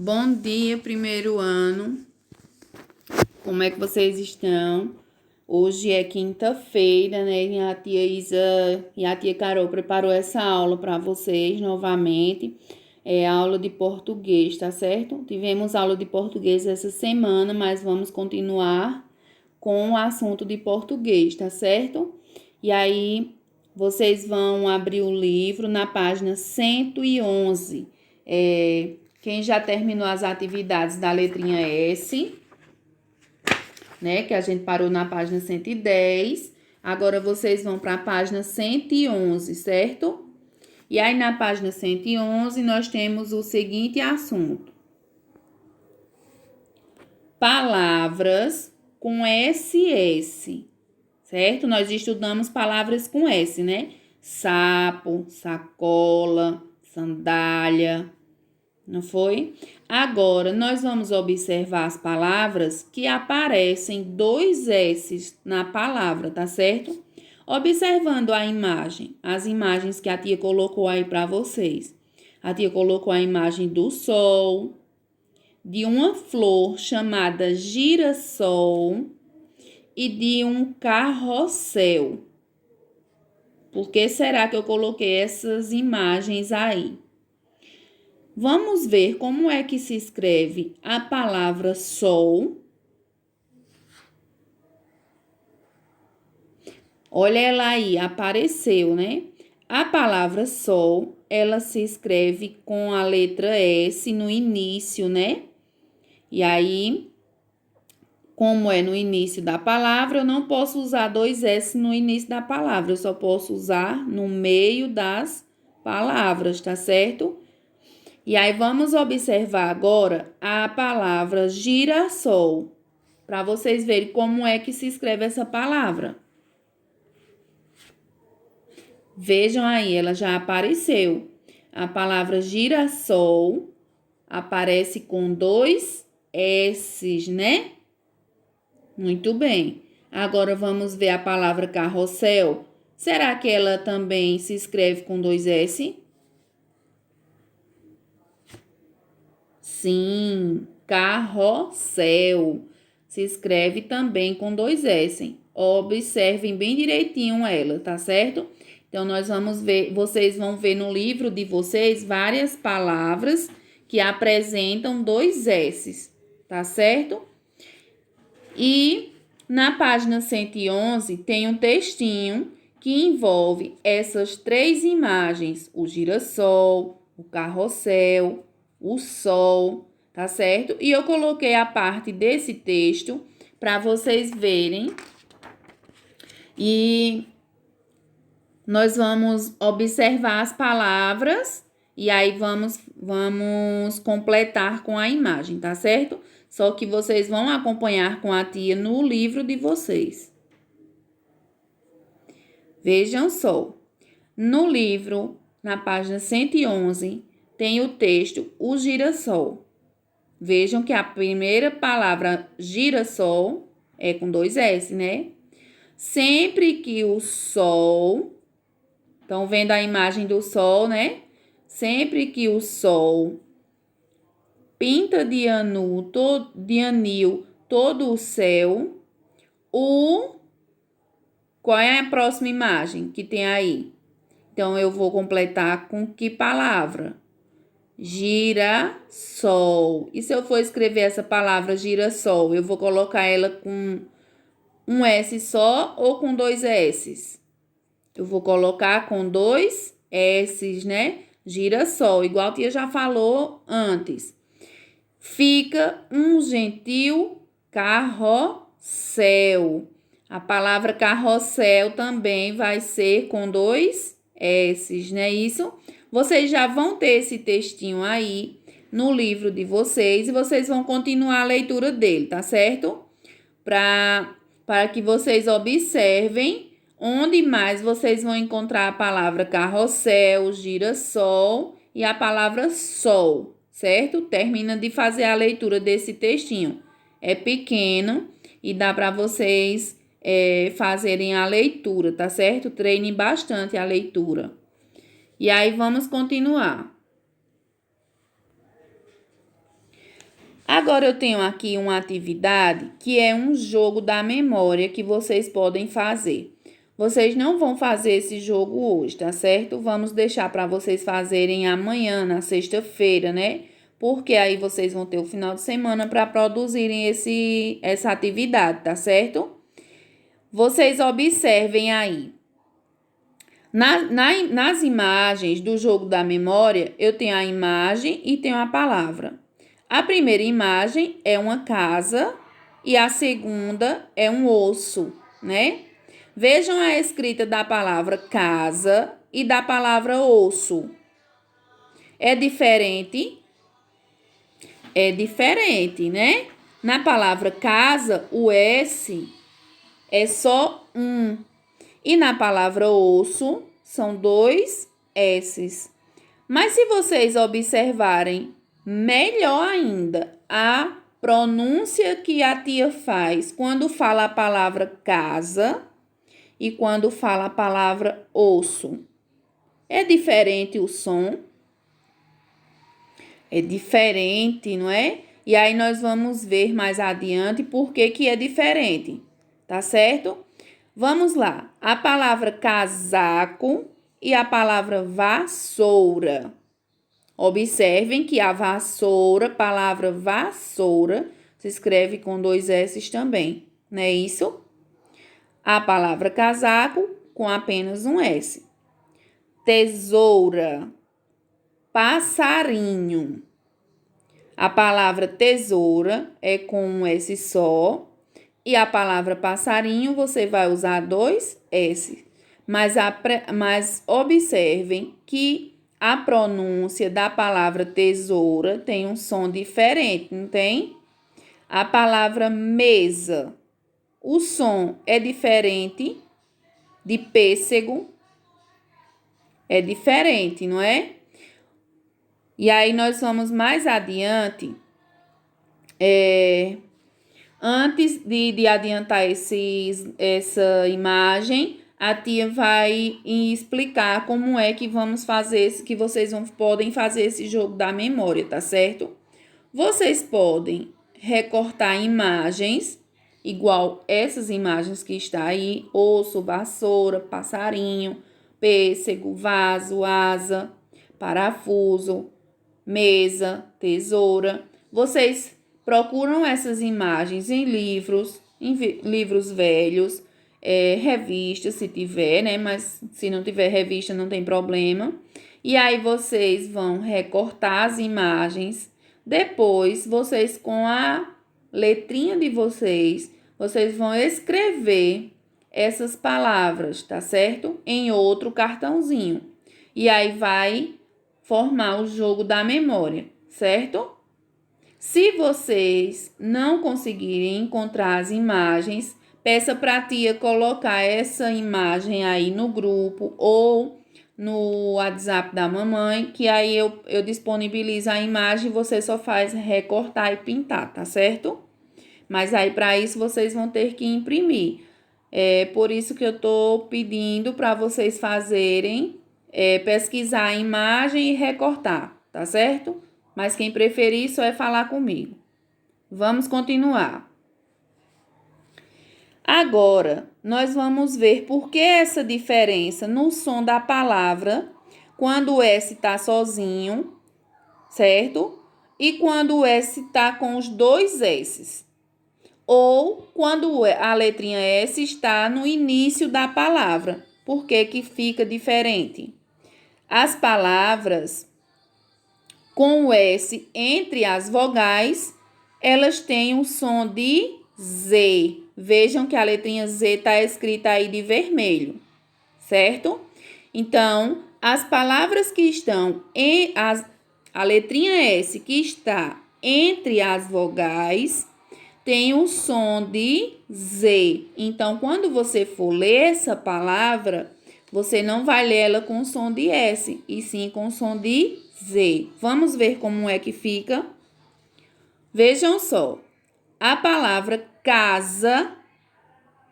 Bom dia, primeiro ano. Como é que vocês estão? Hoje é quinta-feira, né? E a tia Isa e a tia Carol preparou essa aula para vocês novamente. É aula de português, tá certo? Tivemos aula de português essa semana, mas vamos continuar com o assunto de português, tá certo? E aí, vocês vão abrir o livro na página 111. Quem já terminou as atividades da letrinha S, né? Que a gente parou na página 110. Agora vocês vão para a página 111, certo? E aí na página 111 nós temos o seguinte assunto: palavras com SS, certo? Nós estudamos palavras com S, né? Sapo, sacola, sandália, não foi? Agora, nós vamos observar as palavras que aparecem dois S's na palavra, tá certo? Observando a imagem, as imagens que a tia colocou aí para vocês. A tia colocou a imagem do sol, de uma flor chamada girassol e de um carrossel. Por que será que eu coloquei essas imagens aí? Vamos ver como é que se escreve a palavra sol. Olha ela aí, apareceu, né? A palavra sol, ela se escreve com a letra S no início, né? E aí, como é no início da palavra, eu não posso usar dois S no início da palavra. Eu só posso usar no meio das palavras, tá certo? E aí, vamos observar agora a palavra girassol, para vocês verem como é que se escreve essa palavra. Vejam aí, ela já apareceu. A palavra girassol aparece com dois S's, né? Muito bem. Agora, vamos ver a palavra carrossel. Será que ela também se escreve com dois S? Sim, carrossel. Se escreve também com dois S. Observem bem direitinho ela, tá certo? Então, nós vamos ver, vocês vão ver no livro de vocês várias palavras que apresentam dois S's, tá certo? E na página 111 tem um textinho que envolve essas três imagens: o girassol, o carrossel, o sol, tá certo? E eu coloquei a parte desse texto para vocês verem. E nós vamos observar as palavras e aí vamos completar com a imagem, tá certo? Só que vocês vão acompanhar com a tia no livro de vocês. Vejam só. No livro, na página 111, tem o texto o girassol. Vejam que a primeira palavra girassol é com dois S, né? Sempre que o sol, estão vendo a imagem do sol, né? Sempre que o sol pinta de anil todo o céu, qual é a próxima imagem que tem aí? Então, eu vou completar com que palavra? Girassol. E se eu for escrever essa palavra girassol, eu vou colocar ela com um S só ou com dois S's? Eu vou colocar com dois S's, né? Girassol, igual a tia já falou antes. Fica um gentil carrossel. A palavra carrossel também vai ser com dois S's, não é isso? Vocês já vão ter esse textinho aí no livro de vocês e vocês vão continuar a leitura dele, tá certo? Para que vocês observem onde mais vocês vão encontrar a palavra carrossel, girassol e a palavra sol, certo? Termina de fazer a leitura desse textinho. É pequeno e dá para vocês fazerem a leitura, tá certo? Treinem bastante a leitura. E aí, vamos continuar. Agora eu tenho aqui uma atividade que é um jogo da memória que vocês podem fazer. Vocês não vão fazer esse jogo hoje, tá certo? Vamos deixar para vocês fazerem amanhã, na sexta-feira, né? Porque aí vocês vão ter o final de semana para produzirem essa atividade, tá certo? Vocês observem aí. Nas imagens do jogo da memória, eu tenho a imagem e tenho a palavra. A primeira imagem é uma casa e a segunda é um osso, né? Vejam a escrita da palavra casa e da palavra osso. É diferente? É diferente, né? Na palavra casa, o S é só um. E na palavra osso, são dois S's. Mas se vocês observarem melhor ainda a pronúncia que a tia faz quando fala a palavra casa e quando fala a palavra osso. É diferente o som? É diferente, não é? E aí nós vamos ver mais adiante por que é diferente, tá certo? Vamos lá. A palavra casaco e a palavra vassoura. Observem que a vassoura, palavra vassoura, se escreve com dois S's também, não é isso? A palavra casaco com apenas um S. Tesoura, passarinho. A palavra tesoura é com um S só. E a palavra passarinho você vai usar dois S. Mas observem que a pronúncia da palavra tesoura tem um som diferente, não tem? A palavra mesa, o som é diferente de pêssego, é diferente, não é? E aí nós vamos mais adiante. Antes de adiantar essa imagem, a tia vai explicar como é que vamos fazer, que vocês podem fazer esse jogo da memória, tá certo? Vocês podem recortar imagens, igual essas imagens que está aí, osso, vassoura, passarinho, pêssego, vaso, asa, parafuso, mesa, tesoura. Vocês procuram essas imagens em livros velhos, revistas, se tiver, né? Mas se não tiver revista, não tem problema. E aí vocês vão recortar as imagens. Depois, vocês com a letrinha de vocês vão escrever essas palavras, tá certo? Em outro cartãozinho. E aí vai formar o jogo da memória, certo? Se vocês não conseguirem encontrar as imagens, peça para a tia colocar essa imagem aí no grupo ou no WhatsApp da mamãe, que aí eu disponibilizo a imagem e você só faz recortar e pintar, tá certo? Mas aí para isso vocês vão ter que imprimir. É por isso que eu estou pedindo para vocês fazerem, pesquisar a imagem e recortar, tá certo? Mas quem preferir só é falar comigo. Vamos continuar. Agora, nós vamos ver por que essa diferença no som da palavra quando o S está sozinho, certo? E quando o S está com os dois S's. Ou quando a letrinha S está no início da palavra. Por que que fica diferente? As palavras com o S entre as vogais, elas têm o som de Z. Vejam que a letrinha Z está escrita aí de vermelho, certo? Então, as palavras que estão a letrinha S que está entre as vogais tem o som de Z. Então, quando você for ler essa palavra, você não vai ler ela com o som de S, e sim com o som de Z. Vamos ver como é que fica? Vejam só. A palavra casa,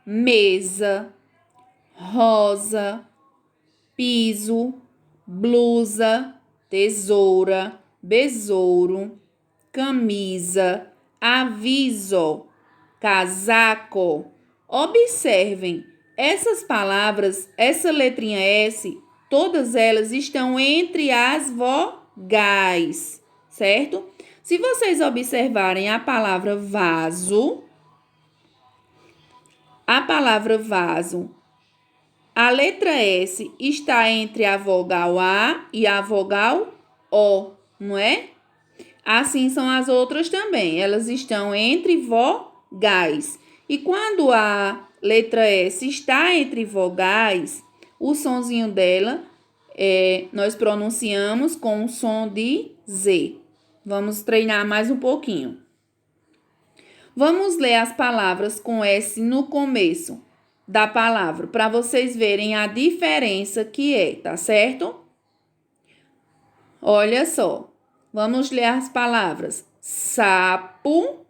mesa, rosa, piso, blusa, tesoura, besouro, camisa, aviso, casaco. Observem, essas palavras, essa letrinha S, todas elas estão entre as vogais, certo? Se vocês observarem a palavra vaso, a letra S está entre a vogal A e a vogal O, não é? Assim são as outras também, elas estão entre vogais. E quando a letra S está entre vogais, o sonzinho dela nós pronunciamos com o som de Z. Vamos treinar mais um pouquinho. Vamos ler as palavras com S no começo da palavra, para vocês verem a diferença que é, tá certo? Olha só, vamos ler as palavras. Sapo,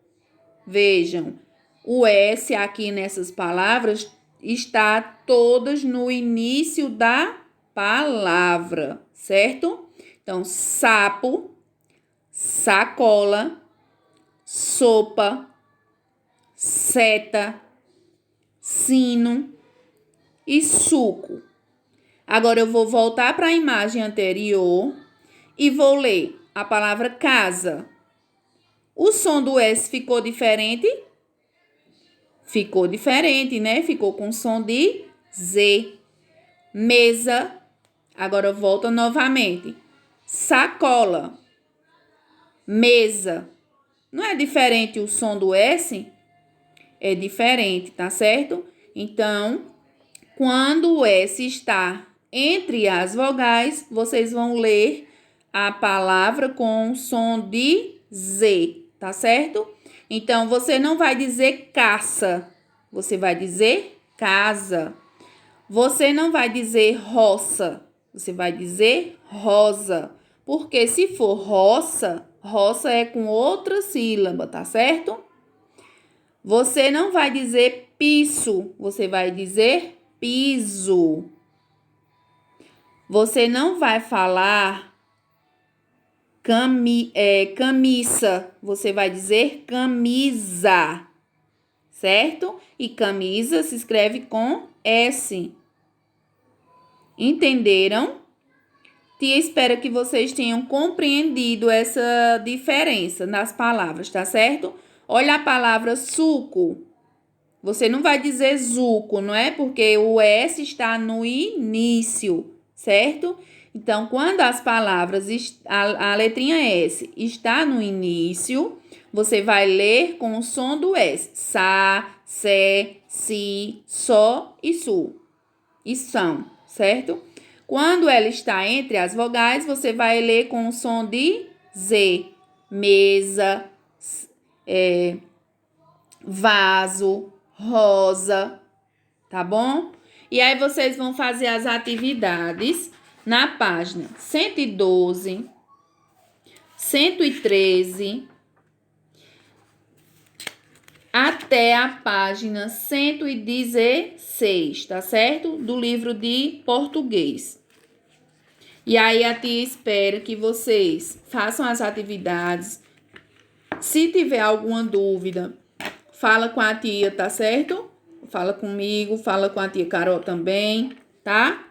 vejam, o S aqui nessas palavras está todas no início da palavra, certo? Então, sapo, sacola, sopa, seta, sino e suco. Agora eu vou voltar para a imagem anterior e vou ler a palavra casa. O som do S ficou diferente? Ficou diferente, né? Ficou com som de Z. Mesa. Agora volta novamente. Sacola. Mesa. Não é diferente o som do S? É diferente, tá certo? Então, quando o S está entre as vogais, vocês vão ler a palavra com o som de Z, tá certo? Então, você não vai dizer caça, você vai dizer casa. Você não vai dizer roça, você vai dizer rosa. Porque se for roça, roça é com outra sílaba, tá certo? Você não vai dizer piso, você vai dizer piso. Você não vai falar camisa, você vai dizer camisa, certo? E camisa se escreve com S. Entenderam? Tia espera que vocês tenham compreendido essa diferença nas palavras, tá certo? Olha a palavra suco. Você não vai dizer zuco, não é? Porque o S está no início, certo? Então, quando as palavras, a letrinha S está no início, você vai ler com o som do S. Sa, se, si, so e su. E são, certo? Quando ela está entre as vogais, você vai ler com o som de Z. Mesa, vaso, rosa, tá bom? E aí vocês vão fazer as atividades na página 112, 113, até a página 116, tá certo? Do livro de português. E aí a tia espera que vocês façam as atividades. Se tiver alguma dúvida, fala com a tia, tá certo? Fala comigo, fala com a tia Carol também, tá?